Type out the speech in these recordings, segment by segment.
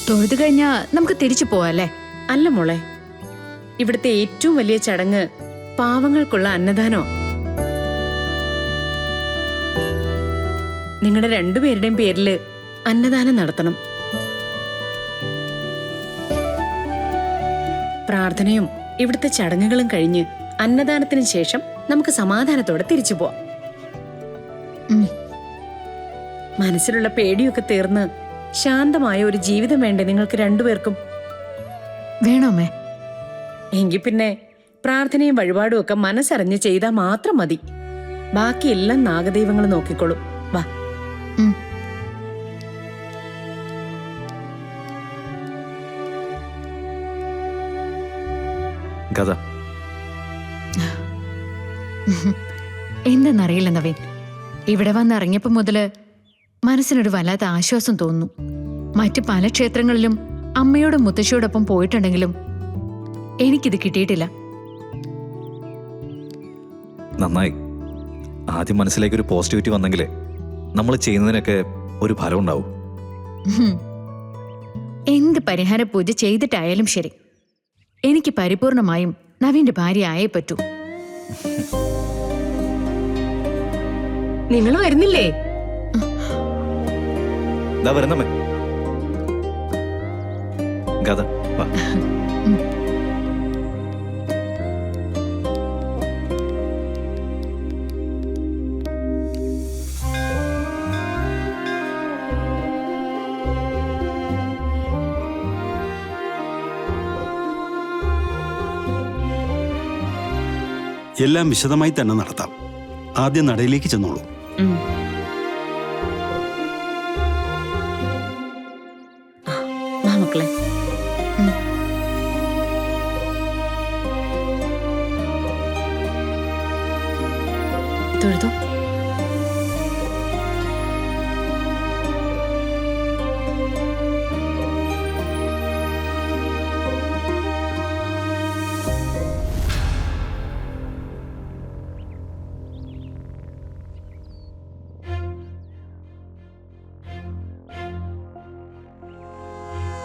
തൊഴുതു കഴിഞ്ഞാ നമുക്ക് തിരിച്ചു പോവാല്ലേ? അല്ല മോളെ, ഇവിടുത്തെ ഏറ്റവും വലിയ ചടങ്ങ് പാവങ്ങൾക്കുള്ള അന്നദാനോ. നിങ്ങളുടെ രണ്ടുപേരുടെയും പേരില് അന്നദാനം നടത്തണം. പ്രാർത്ഥനയും ഇവിടുത്തെ ചടങ്ങുകളും കഴിഞ്ഞ് അന്നദാനത്തിന് ശേഷം നമുക്ക് സമാധാനത്തോടെ തിരിച്ചു പോവാം. മനസ്സിലുള്ള പേടിയൊക്കെ തീർന്ന് ശാന്തമായ ഒരു ജീവിതം വേണ്ടേ നിങ്ങൾക്ക് രണ്ടുപേർക്കും? വേണോമേ? എങ്കിൽ പിന്നെ പ്രാർത്ഥനയും വഴിപാടും ഒക്കെ മനസ്സറിഞ്ഞ് ചെയ്താൽ മാത്രം മതി. ബാക്കിയെല്ലാം നാഗദൈവങ്ങൾ നോക്കിക്കോളും. വാ. കഥ എന്തെന്നറിയില്ല നവീൻ, ഇവിടെ വന്നിറങ്ങിയപ്പോ മുതല് മനസ്സിനൊരു വല്ലാത്ത ആശ്വാസം തോന്നുന്നു. മറ്റു പല ക്ഷേത്രങ്ങളിലും അമ്മയോടും മുത്തശ്ശിയോടൊപ്പം പോയിട്ടുണ്ടെങ്കിലും എനിക്കിത് കിട്ടിയിട്ടില്ല. നന്നായി. ആദ്യം മനസ്സിലേക്കൊരു പോസിറ്റിവിറ്റി വന്നെങ്കിലേ നമ്മൾ ചെയ്യുന്നതിനൊക്കെ ഒരു ഫലം ഉണ്ടാവും. എന്ത് പരിഹാര പൂജ ചെയ്തിട്ടായാലും ശരി, എനിക്ക് പരിപൂർണമായും നവീന്റെ ഭാര്യ ആയേ പറ്റൂ. നിങ്ങൾ വരുന്നില്ലേ? ഇതാ വരുന്നമ്മേ. കഥ വാ. എല്ലാം വിശദമായി തന്നെ നടത്താം. ആദ്യം നടയിലേക്ക് ചെന്നോളൂ. മക്കളെ, തൊഴുതോ.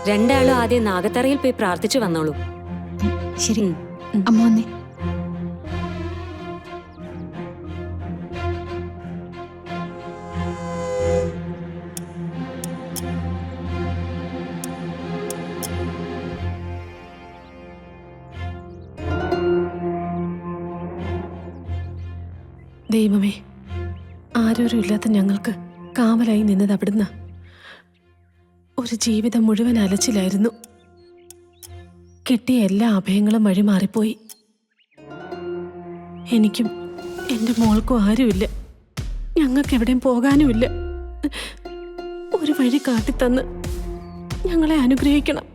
രണ്ടാളും ആദ്യം നാഗത്തറയിൽ പോയി പ്രാർത്ഥിച്ചു വന്നോളൂ. ശരി അമ്മ വന്നേ. ദൈവമേ, ആരോരും ഇല്ലാത്ത ഞങ്ങൾക്ക് കാവലായി നിന്നത് അവിടുന്ന്. ഒരു ജീവിതം മുഴുവൻ അലച്ചിലായിരുന്നു. കിട്ടിയ എല്ലാ അഭയങ്ങളും വഴിമാറിപ്പോയി. എനിക്കും എൻ്റെ മോൾക്കും ആരുമില്ല. ഞങ്ങൾക്ക് എവിടെയും പോകാനുമില്ല. ഒരു വഴി കാട്ടിത്തന്ന് ഞങ്ങളെ അനുഗ്രഹിക്കണം.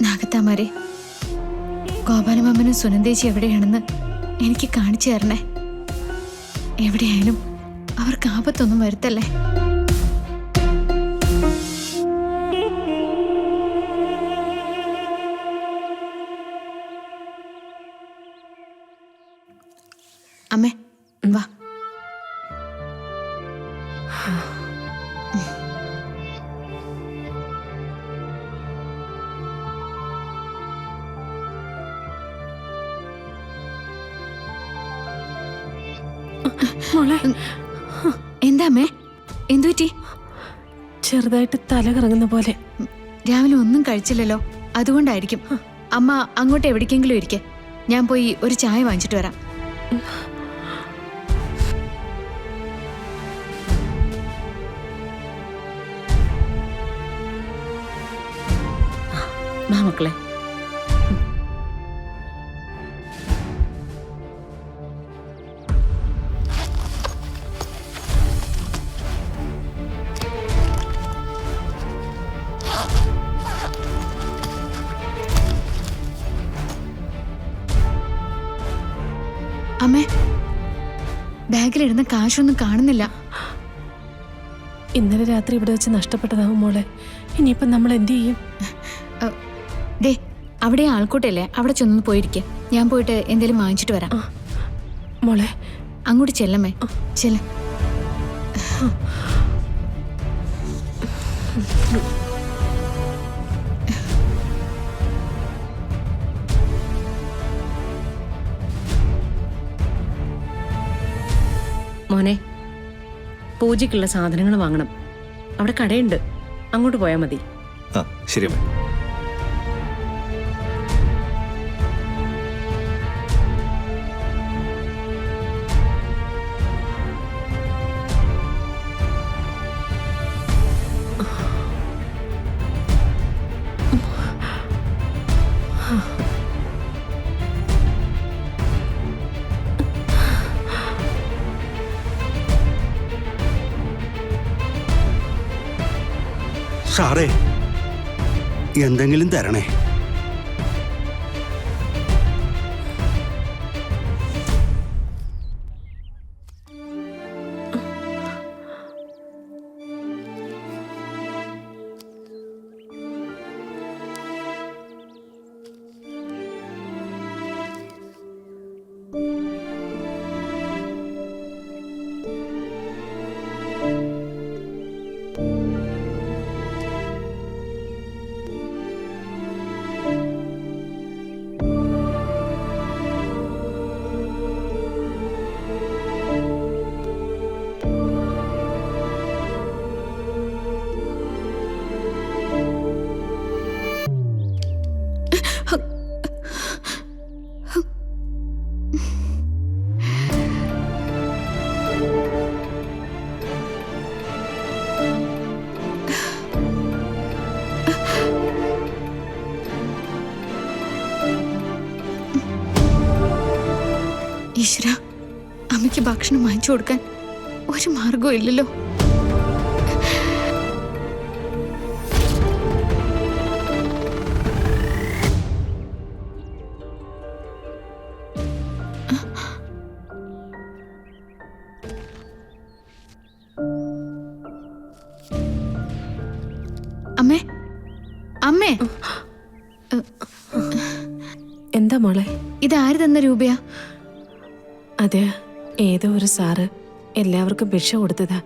നാഗത്താമാരെ, ഗോപാലമാമനും സുനന്ദേച്ചി എവിടെയാണെന്ന് എനിക്ക് കാണിച്ചു തരണേ. എവിടെയായാലും അവർക്ക് ആപത്തൊന്നും വരുത്തല്ലേ. അമ്മേ വാ. മോളെ, എന്താ അമ്മേ? എന്തു പറ്റി? ചെറുതായിട്ട് തല കറങ്ങുന്ന പോലെ. രാവിലെ ഒന്നും കഴിച്ചില്ലല്ലോ, അതുകൊണ്ടായിരിക്കും. അമ്മ അങ്ങോട്ട് എവിടേക്കെങ്കിലും ഇരിക്കെ, ഞാൻ പോയി ഒരു ചായ വാങ്ങിച്ചിട്ട് വരാം. മക്കളെ, അമ്മേ, ബാഗിലിടുന്ന കാശൊന്നും കാണുന്നില്ല. ഇന്നലെ രാത്രി ഇവിടെ വെച്ച് നഷ്ടപ്പെട്ടതാവും മോളെ. ഇനിയിപ്പം നമ്മൾ എന്ത് ചെയ്യും? ദേ, അവിടെ ആൾക്കൂട്ടല്ലേ, അവിടെ ചെന്ന് പോയിരിക്കെ. ഞാൻ പോയിട്ട് എന്തേലും വാങ്ങിച്ചിട്ട് വരാം. മോളെ, അങ്ങോട്ട് ചെല്ലമ്മേ, ചെല്ല. മോനെ, പൂജയ്ക്കുള്ള സാധനങ്ങൾ വാങ്ങണം. അവിടെ കടയുണ്ട്, അങ്ങോട്ട് പോയാൽ മതി. ആ ശരി അമ്മേ. ഷാറേ, എന്തെങ്കിലും തരണേ. ഈശ്വര, അമ്മയ്ക്ക് ഭക്ഷണം വാങ്ങിച്ചു കൊടുക്കാൻ ഒരു മാർഗവും ഇല്ലല്ലോ. അമ്മേ, അമ്മേ, എന്താ മോളെ? ഇതാര് തന്ന രൂപയാ? അതെ, ഏതോ ഒരു സാറ് എല്ലാവർക്കും ഭിക്ഷ കൊടുത്തതാ.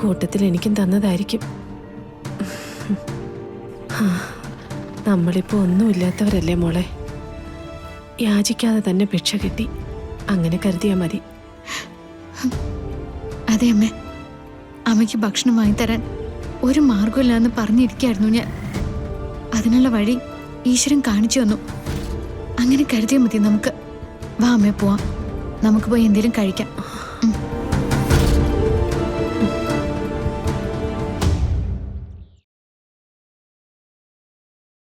കൂട്ടത്തിൽ എനിക്കും തന്നതായിരിക്കും. നമ്മളിപ്പോ ഒന്നുമില്ലാത്തവരല്ലേ മോളെ. യാചിക്കാതെ തന്നെ ഭിക്ഷ കിട്ടി, അങ്ങനെ കരുതിയാ മതി. അതെ അമ്മേ, അമ്മയ്ക്ക് ഭക്ഷണം വാങ്ങിത്തരാൻ ഒരു മാർഗമില്ലാന്ന് പറഞ്ഞിരിക്കായിരുന്നു ഞാൻ. അതിനുള്ള വഴി ഈശ്വരൻ കാണിച്ചു തന്നു. അങ്ങനെ കരുതിയാൽ മതി നമുക്ക്. വാ അമ്മേ, പോവാം. നമുക്ക് പോയി എന്തെങ്കിലും കഴിക്കാം.